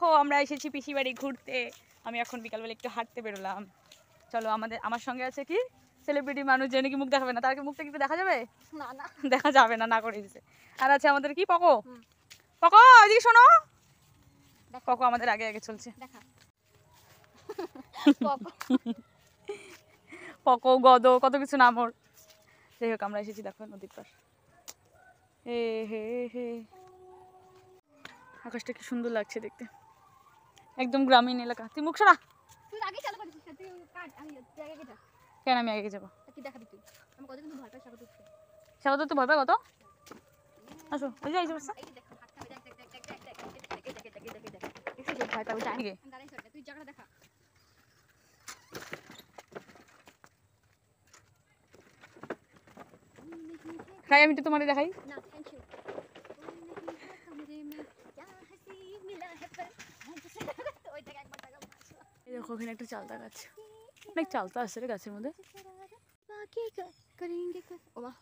দেখো আমরা এসেছি পিসি বাড়ি ঘুরতে। আমি এখন বিকালবেলা একটু হাঁটতে বেরোলাম। চলো আমার সঙ্গে আছে কি সেলিব্রিটি মানুষ, যে নাকি মুখ দেখাবে না, তার কি মুখটা কিন্তু দেখা যাবে? না না দেখা যাবে না, না করে দিছে। আর আছে আমাদের কি পকো। পকো এদিকে শোনো, পকো আমাদের আগে আগে চলছে। দেখা পকো গদ কত কিছু নাম ওর। যাই হোক আমরা এসেছি দেখো নদীর পার। হে হে হে, আকাশটা কি সুন্দর লাগছে দেখতে, একদম গ্রামীণ এলাকা। তুই মুখ সরা। তুই আগে চালু করেছিস, তুই কাট, আমি আগে আগে যা। কেন আমি আগে যাবো? কি দেখাবি তুই? আমি কত কিন্তু ভয় পাই স্বাগত উঠতে। স্বাগত তো ভয় পায় কত। আসো ওই যে এই যে বসা। এই দেখ হাতটা দেখ দেখ দেখ দেখ দেখ দেখ দেখ একটু যে ভয় পাই ওটা আগে দাঁড়াই সরটা, তুই জায়গাটা দেখা। তাই আমি তো তোমারে দেখাই না থ্যাংক ইউ। ওই দেখ একবার টাকা মারছো। এই দেখো ওখানে একটা চালতা গাছ, অনেক চালতা আছে রে গাছের মধ্যে। ও মা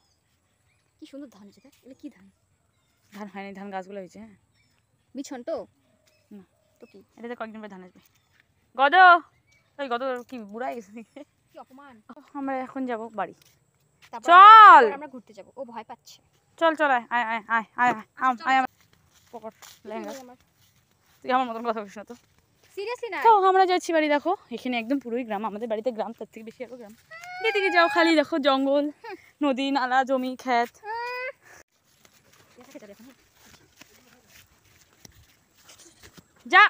কি সুন্দর ধান হয়েছে, এটা কি ধান? ধান হয়নি, ধান গাছগুলো হয়েছে। হ্যাঁ বিছন তো না তো কি? এটাতে কয়েকদিন পরে ধান আসবে। গদ ওই গদ কি বুড়াই গেছে। কি অপমান। আমরা এখন যাব বাড়ি। তারপর চল আমরা ঘুরতে যাব। ও ভয় পাচ্ছে। চল চল আয় আয় আয় আয় আয় আয় আয় আয় পকড় লেহেঙ্গা। তুই আমার মতন কথা বলিস না তো। সিরিয়াসলি না। তো আমরা যাচ্ছি বাড়ি। দেখো এখানে একদম পুরোই গ্রাম, আমাদের বাড়িতে গ্রাম, তার থেকে বেশি আরো গ্রাম। এদিকে যাও খালি দেখো জঙ্গল, নদী নালা জমি ক্ষেত। যা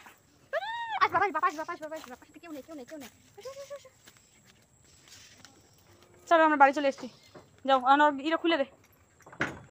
চলো আমরা বাড়ি চলে এসেছি। যাও ইটা খুলে দে।